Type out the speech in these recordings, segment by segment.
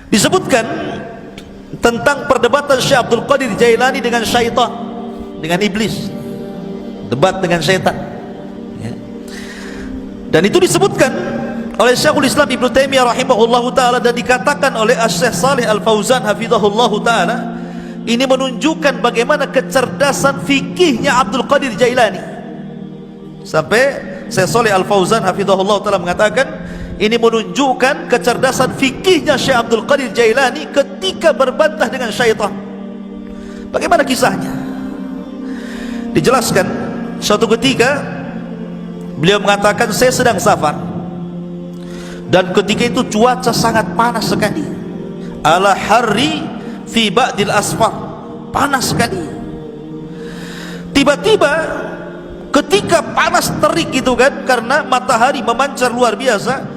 Disebutkan tentang perdebatan Syekh Abdul Qadir Jailani dengan syaitan, dengan iblis, debat dengan syaitan, ya. Dan itu disebutkan oleh Syekhul Islam Ibnu Taimiyah rahimahullahu taala, dan dikatakan oleh Syekh Shalih Al Fauzan hafizahullahu taala, ini menunjukkan bagaimana kecerdasan fikihnya Abdul Qadir Jailani. Sampai Syekh Shalih Al Fauzan hafizahullahu taala mengatakan, ini menunjukkan kecerdasan fikihnya Syekh Abdul Qadir Jailani ketika berbantah dengan syaitan. Bagaimana kisahnya? Dijelaskan, suatu ketika beliau mengatakan, saya sedang safar, dan ketika itu cuaca sangat panas sekali, ala harri fi ba'dil asfar, panas sekali. Tiba-tiba ketika panas terik gitu kan, karena matahari memancar luar biasa,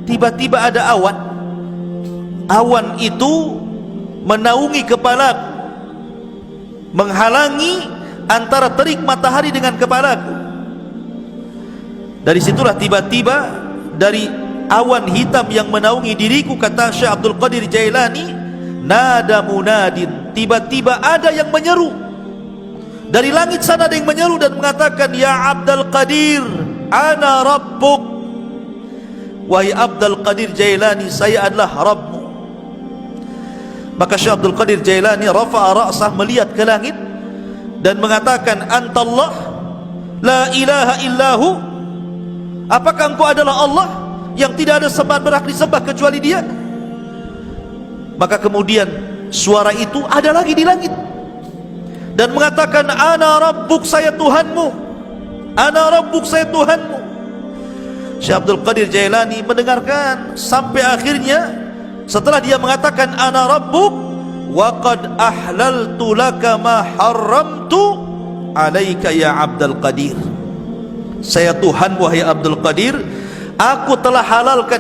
tiba-tiba ada awan. Awan itu menaungi kepalaku, menghalangi antara terik matahari dengan kepalaku. Dari situlah tiba-tiba dari awan hitam yang menaungi diriku, kata Syekh Abdul Qadir Jailani, nada munadin, tiba-tiba ada yang menyeru dari langit sana, ada yang menyeru dan mengatakan, ya Abdul Qadir, ana rabbuk. Wahai Abdul Qadir Jailani, saya adalah Rabbmu. Maka Syekh Abdul Qadir Jailani rafa'a ra'sah, melihat ke langit dan mengatakan, antallah la ilaha illahu, apakah engkau adalah Allah yang tidak ada sembahan berhak disembah kecuali Dia? Maka kemudian suara itu ada lagi di langit dan mengatakan, ana rabbuk, saya Tuhanmu, ana rabbuk, saya Tuhanmu. Syekh Abdul Qadir Jailani mendengarkan sampai akhirnya, setelah dia mengatakan ana rabbuk wa qad ahlaltu laka ma haramtu alaika ya Abdul Qadir, saya Tuhan wahai Abdul Qadir, aku telah halalkan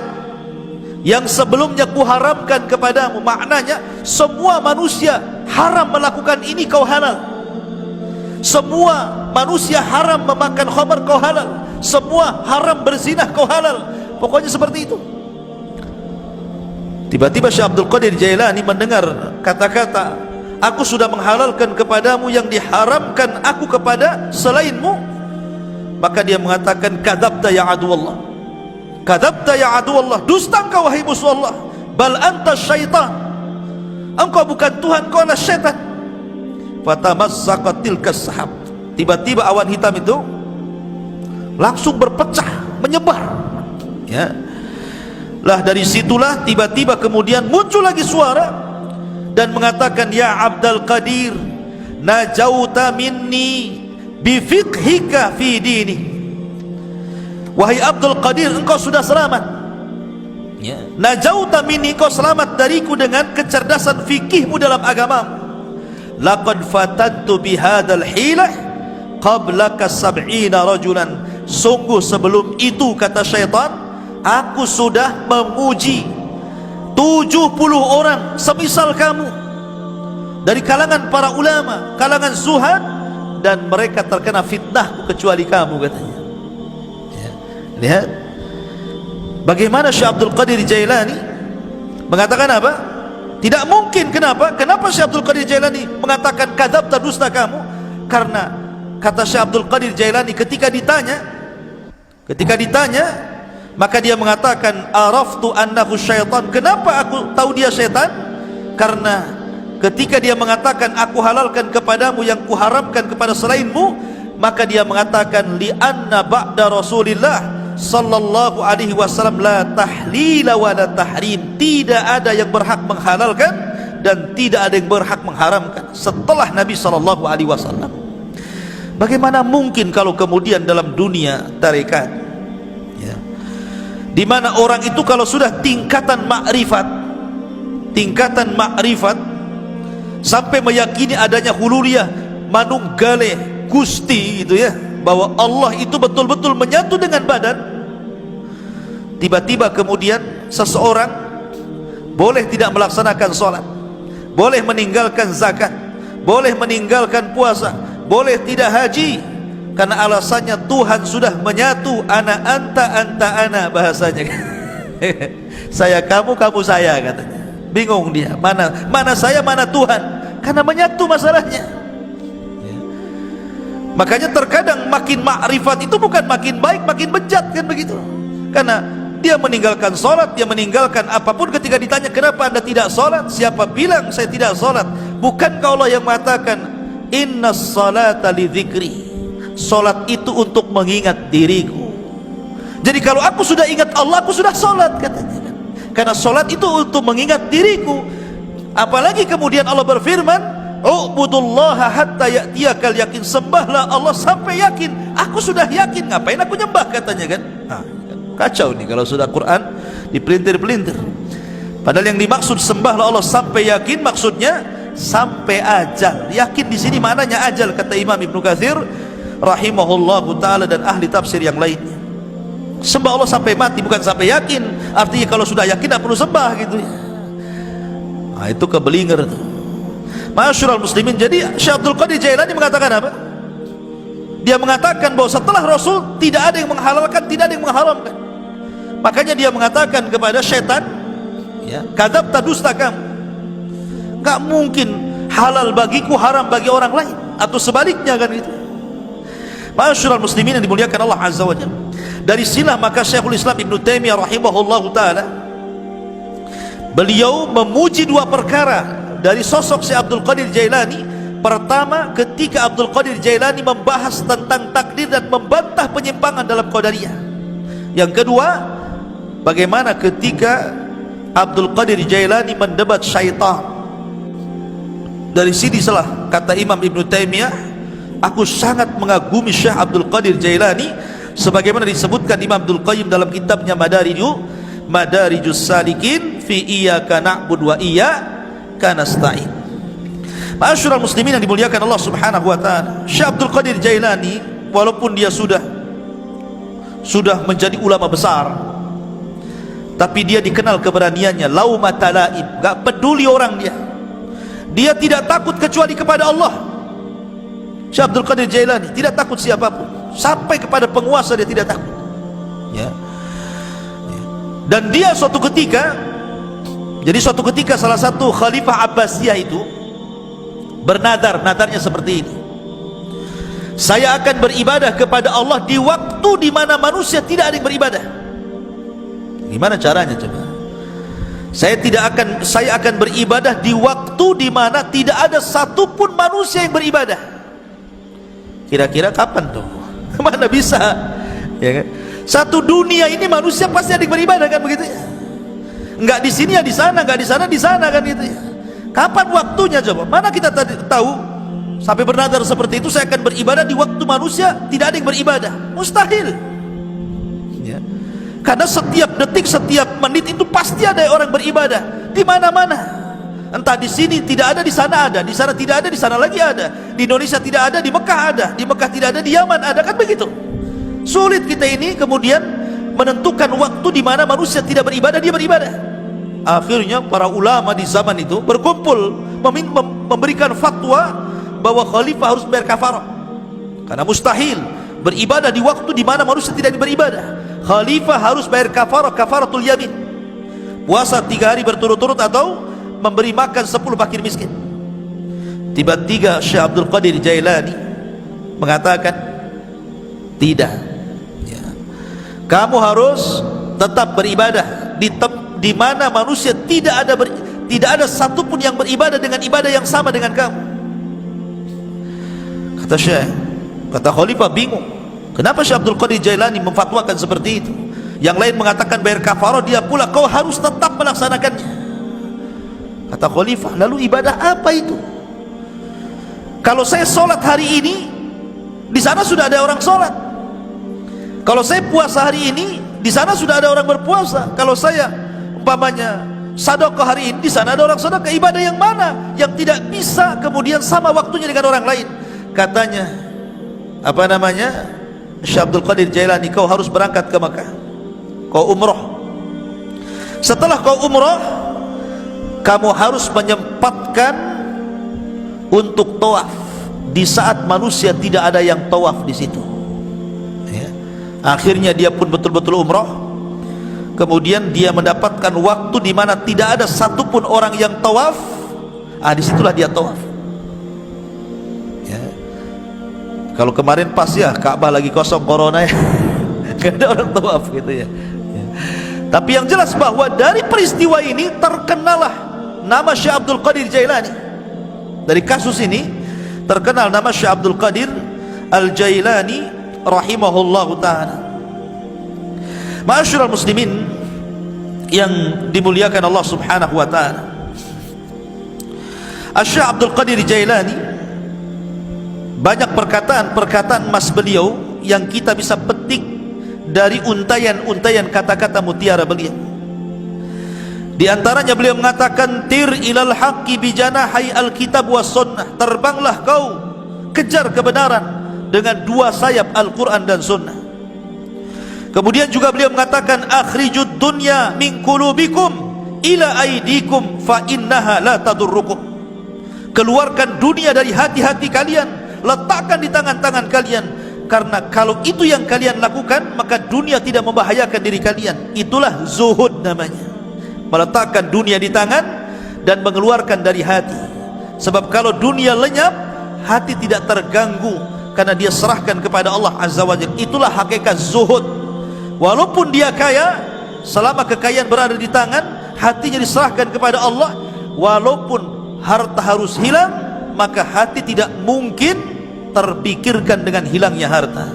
yang sebelumnya kuharamkan kepadamu. Maknanya semua manusia haram melakukan ini, kau halal. Semua manusia haram memakan khamar, kau halal. Semua haram berzinah, kau halal. Pokoknya seperti itu. Tiba-tiba Syekh Abdul Qadir Jailani mendengar kata-kata, aku sudah menghalalkan kepadamu yang diharamkan aku kepada selainmu. Maka dia mengatakan, kadzabta ya aduwallah, kadzabta ya aduwallah, dusta engkau wahai musuh Allah, bal anta syaitan, engkau bukan Tuhan, kau adalah syaitan. Fatamassaqat tilkas sahab, tiba-tiba awan hitam itu langsung berpecah, menyebar, ya. Lah dari situlah tiba-tiba kemudian muncul lagi suara dan mengatakan, ya Abdul Qadir, najauta minni bifiqhika fi dini, wahai Abdul Qadir, engkau sudah selamat, ya. Najauta minni, engkau selamat dariku dengan kecerdasan fikihmu dalam agamamu. Laqad fatantu bihadzal hilah qablaka sab'ina rajulan, sungguh sebelum itu, kata syaitan, aku sudah menguji 70 orang semisal kamu dari kalangan para ulama, kalangan zuhad, dan mereka terkena fitnahku kecuali kamu, katanya, ya. Lihat bagaimana Syekh Abdul Qadir Jailani mengatakan apa? Tidak mungkin. Kenapa? Kenapa Syekh Abdul Qadir Jailani mengatakan kadzabta, dusta kamu? Karena kata Syekh Abdul Qadir Jailani, ketika ditanya, maka dia mengatakan, araftu annahu syaitan, kenapa aku tahu dia syaitan? Karena ketika dia mengatakan, aku halalkan kepadamu yang kuharamkan kepada selainmu, maka dia mengatakan, li anna ba'da Rasulillah sallallahu alaihi wasallam la tahlila wa la tahrim, tidak ada yang berhak menghalalkan dan tidak ada yang berhak mengharamkan setelah Nabi sallallahu alaihi wasallam. Bagaimana mungkin kalau kemudian dalam dunia tarekat, ya, di mana orang itu kalau sudah tingkatan makrifat sampai meyakini adanya hululiyah, manunggale Gusti, itu ya, bahwa Allah itu betul-betul menyatu dengan badan, tiba-tiba kemudian seseorang boleh tidak melaksanakan sholat, boleh meninggalkan zakat, boleh meninggalkan puasa, boleh tidak haji, karena alasannya Tuhan sudah menyatu, ana anta anta ana, bahasanya saya kamu kamu saya, katanya. Bingung dia, mana saya, mana Tuhan, karena menyatu masalahnya. Makanya terkadang makin makrifat itu bukan makin baik, makin bejat, kan begitu. Karena dia meninggalkan sholat, dia meninggalkan apapun. Ketika ditanya kenapa anda tidak sholat, siapa bilang saya tidak sholat? Bukankah Allah yang mengatakan innas salata li dzikri, sholat itu untuk mengingat diriku. Jadi kalau aku sudah ingat Allah, aku sudah sholat, katanya. Karena sholat itu untuk mengingat diriku. Apalagi kemudian Allah berfirman, u'budullaha hatta ya'tiyakal yakin, sembahlah Allah sampai yakin. Aku sudah yakin, ngapain aku nyembah, katanya kan. Nah, kacau nih kalau sudah Quran dipelintir-pelintir. Padahal yang dimaksud sembahlah Allah sampai yakin, maksudnya sampai ajal. Yakin di sini maknanya ajal, kata Imam Ibnu Katsir rahimahullahu taala dan ahli tafsir yang lainnya. Sembah Allah sampai mati, bukan sampai yakin. Artinya kalau sudah yakin tidak perlu sembah, gitu ya. Nah, itu kebelinger tuh. Masyarul muslimin. Jadi Syekh Abdul Qadir Jailani mengatakan apa? Dia mengatakan bahwa setelah Rasul tidak ada yang menghalalkan, tidak ada yang mengharamkan. Makanya dia mengatakan kepada syaitan, ya, kadzabta, dusta kamu. Enggak mungkin halal bagiku haram bagi orang lain, atau sebaliknya, kan gitu. Masyarul muslimin yang dimuliakan Allah Azza wa Jalla. Dari sinilah maka Syekhul Islam Ibnu Taimiyah rahimahullahu taala, beliau memuji dua perkara dari sosok Syekh Abdul Qadir Jailani. Pertama, ketika Abdul Qadir Jailani membahas tentang takdir dan membantah penyimpangan dalam Qadariyah. Yang kedua, bagaimana ketika Abdul Qadir Jailani mendebat syaitan. Dari sini salah kata Imam Ibnu Taimiyah, aku sangat mengagumi Syekh Abdul Qadir Jailani, sebagaimana disebutkan Imam Abdul Qayyim dalam kitabnya Madarijus Salikin fi iyyaka na'budu wa iyyaka nasta'in. Ma'asyiral muslimin yang dimuliakan Allah Subhanahu wa taala, Syekh Abdul Qadir Jailani walaupun dia sudah menjadi ulama besar, tapi dia dikenal keberaniannya, laumata laim, enggak peduli orang dia. Dia tidak takut kecuali kepada Allah. Syekh Abdul Qadir Jailani tidak takut siapapun, sampai kepada penguasa dia tidak takut, ya. Dan dia suatu ketika salah satu Khalifah Abbasiyah itu bernadar, nadarnya seperti ini: saya akan beribadah kepada Allah di waktu di mana manusia tidak ada yang beribadah. Gimana caranya coba? Saya akan beribadah di waktu di mana tidak ada satupun manusia yang beribadah. Kira-kira kapan tuh? Mana bisa, ya kan? Satu dunia ini manusia pasti ada yang beribadah, kan begitu ya? Enggak di sini ya di sana, enggak di sana di sana, kan gitu ya. Kapan waktunya coba? Mana kita tahu sampai bernadar seperti itu, saya akan beribadah di waktu manusia tidak ada yang beribadah? Mustahil, ya. Karena setiap detik, setiap menit itu pasti ada orang beribadah di mana-mana. Entah di sini tidak ada, di sana ada, di sana tidak ada, di sana lagi ada, di Indonesia tidak ada, di Mekah ada, di Mekah tidak ada, di Yaman ada, kan begitu. Sulit kita ini kemudian menentukan waktu di mana manusia tidak beribadah, dia beribadah. Akhirnya para ulama di zaman itu berkumpul memberikan fatwa bahwa khalifah harus bayar kafarah, karena mustahil beribadah di waktu di mana manusia tidak beribadah. Khalifah harus bayar kafarah, kafaratul yamin, puasa 3 hari berturut-turut atau memberi makan 10 fakir miskin. Tiba-tiba Syekh Abdul Qadir Jailani mengatakan, tidak, ya, kamu harus tetap beribadah di mana manusia tidak ada satupun yang beribadah dengan ibadah yang sama dengan kamu. Kata Syekh, kata Khalifah bingung, kenapa Syekh Abdul Qadir Jailani memfatwakan seperti itu? Yang lain mengatakan bayar kafarah, dia pula kau harus tetap melaksanakannya. Kata Khalifah, lalu ibadah apa itu? Kalau saya sholat hari ini, di sana sudah ada orang sholat. Kalau saya puasa hari ini, di sana sudah ada orang berpuasa. Kalau saya umpamanya sedekah hari ini, di sana ada orang sedekah. Ibadah yang mana yang tidak bisa kemudian sama waktunya dengan orang lain? Katanya, Syekh Abdul Qadir Jailani, kau harus berangkat ke Mekah, kau umroh. Setelah kau umroh, kamu harus menyempatkan untuk tawaf di saat manusia tidak ada yang tawaf di situ, ya. Akhirnya dia pun betul-betul umroh. kemudian dia mendapatkan waktu di mana tidak ada satupun orang yang tawaf, disitulah dia tawaf. Ya. Kalau kemarin pas ya Ka'bah lagi kosong corona ya, gak ada orang tawaf gitu ya. Tapi yang jelas bahwa dari peristiwa ini terkenalah nama Syekh Abdul Qadir Jailani. Dari kasus ini terkenal nama Syekh Abdul Qadir Al-Jailani rahimahullahu ta'ala. Ma'asyiral muslimin yang dimuliakan Allah subhanahu wa ta'ala, Syekh Abdul Qadir Jailani banyak perkataan-perkataan emas beliau yang kita bisa petik dari untayan-untayan kata-kata mutiara beliau. Di antaranya beliau mengatakan, tir ilal haqqi bijanahi alkitab was sunnah, terbanglah kau kejar kebenaran dengan dua sayap Al-Quran dan sunnah. Kemudian juga beliau mengatakan, akhrijud dunya min qulubikum ila aidikum fa innaha la tadurrukum, keluarkan dunia dari hati-hati kalian, letakkan di tangan-tangan kalian, karena kalau itu yang kalian lakukan maka dunia tidak membahayakan diri kalian. Itulah zuhud namanya, meletakkan dunia di tangan dan mengeluarkan dari hati. Sebab kalau dunia lenyap, hati tidak terganggu karena dia serahkan kepada Allah Azza wa Jalla. Itulah hakikat zuhud. Walaupun dia kaya, selama kekayaan berada di tangan, hatinya diserahkan kepada Allah. Walaupun harta harus hilang, maka hati tidak mungkin terpikirkan dengan hilangnya harta.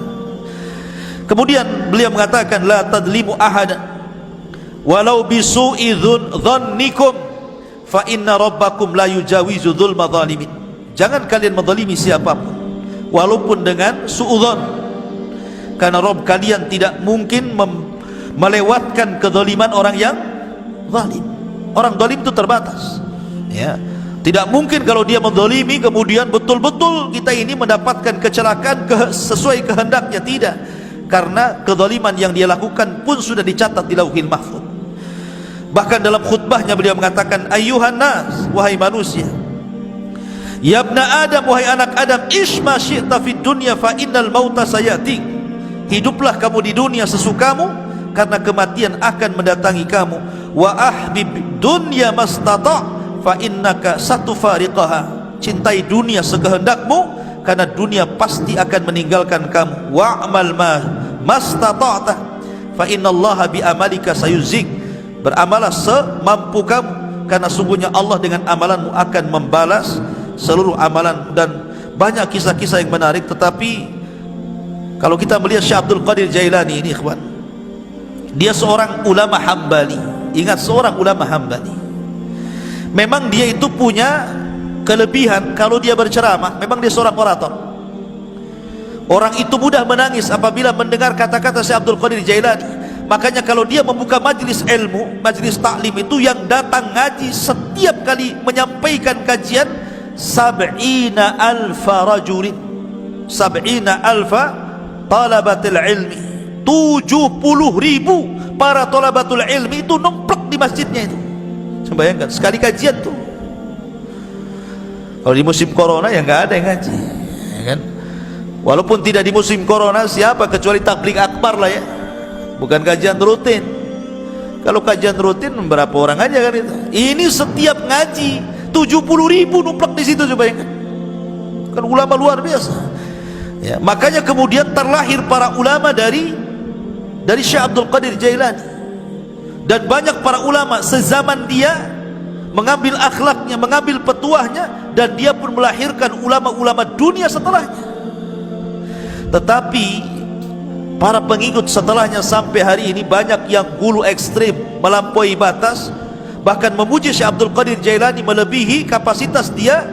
Kemudian beliau mengatakan, la tadlimu ahadan walau bisu'i dhannikum fa inna rabbakum la yujawizu dzulma zalimin. Jangan kalian menzalimi siapapun walaupun dengan suudzon, karena Rabb kalian tidak mungkin melewatkan kezaliman orang yang zalim. Orang zalim itu terbatas, ya. Tidak mungkin kalau dia menzalimi kemudian betul-betul kita ini mendapatkan kecelakaan sesuai kehendaknya. Tidak, karena kezaliman yang dia lakukan pun sudah dicatat di Lauhil Mahfuz. Bahkan dalam khutbahnya beliau mengatakan, ayyuhan nas, wahai manusia, ya ibna Adam, wahai anak Adam, ish ma syi'ta fid dunya fa innal mauta sayati. Hiduplah kamu di dunia sesukamu, karena kematian akan mendatangi kamu. Wa ahbib dunya mastata' fa innaka satufariqaha. Cintai dunia sekehendakmu, karena dunia pasti akan meninggalkan kamu. Wa'mal ma mastata'ta fa innallaha bi amalika sayuzik. Beramalah semampu kamu, karena sungguhnya Allah dengan amalanmu akan membalas seluruh amalan. Dan banyak kisah-kisah yang menarik. Tetapi kalau kita melihat Syekh Abdul Qadir Jailani ini, ikhwan, dia seorang ulama Hambali. Ingat, seorang ulama Hambali. Memang dia itu punya kelebihan, kalau dia berceramah, memang dia seorang orator. Orang itu mudah menangis apabila mendengar kata-kata Syekh Abdul Qadir Jailani. Makanya kalau dia membuka majlis ilmu, majlis taklim itu, yang datang ngaji setiap kali menyampaikan kajian 70.000 rajulin, 70.000 talabatul ilmi, 70.000 para talabatul ilmi itu nomplok di masjidnya itu. Bayangkan sekali kajian tuh. Kalau di musim corona ya nggak ada yang ngaji, ya kan? Walaupun tidak di musim corona, siapa kecuali tabligh akbar lah ya, bukan kajian rutin. Kalau kajian rutin berapa orang aja kan itu. Ini setiap ngaji 70.000 nomplok di situ, coba bayangkan. Kan ulama luar biasa. Ya, makanya kemudian terlahir para ulama dari Syekh Abdul Qadir Jailani. Dan banyak para ulama sezaman dia mengambil akhlaknya, mengambil petuahnya, dan dia pun melahirkan ulama-ulama dunia setelahnya. Tetapi para pengikut setelahnya sampai hari ini banyak yang hulu ekstrim, melampaui batas, bahkan memuji Syekh Abdul Qadir Jailani melebihi kapasitas dia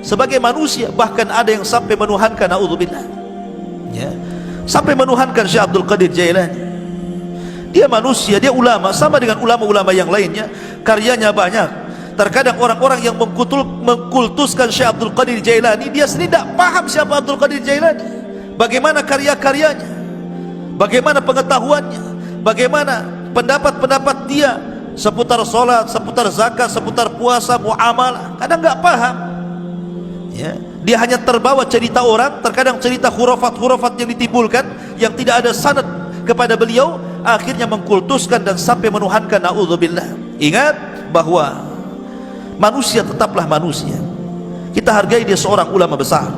sebagai manusia. Bahkan ada yang sampai menuhankan, naudzubillah, ya, sampai menuhankan Syekh Abdul Qadir Jailani. Dia manusia, dia ulama, sama dengan ulama-ulama yang lainnya, karyanya banyak. Terkadang orang-orang yang mengkultuskan Syekh Abdul Qadir Jailani, dia sendiri tidak paham siapa Abdul Qadir Jailani, bagaimana karya-karyanya, bagaimana pengetahuannya, bagaimana pendapat-pendapat dia seputar sholat, seputar zakat, seputar puasa, muamalah. Kadang nggak paham, ya. Dia hanya terbawa cerita orang, terkadang cerita khurafat-khurafat yang ditimbulkan, yang tidak ada sanad kepada beliau, akhirnya mengkultuskan dan sampai menuhankan, naudzubillah. Ingat bahwa manusia tetaplah manusia. Kita hargai dia seorang ulama besar,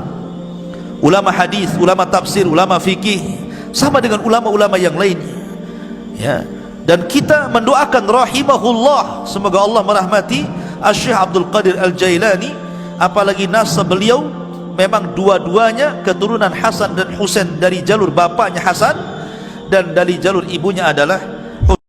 ulama hadis, ulama tafsir, ulama fikih, sama dengan ulama-ulama yang lainnya, ya. Dan kita mendoakan rahimahullah, semoga Allah merahmati Syekh Abdul Qadir Al-Jailani. Apalagi nasab beliau memang dua-duanya keturunan Hasan dan Husain, dari jalur bapaknya Hasan dan dari jalur ibunya adalah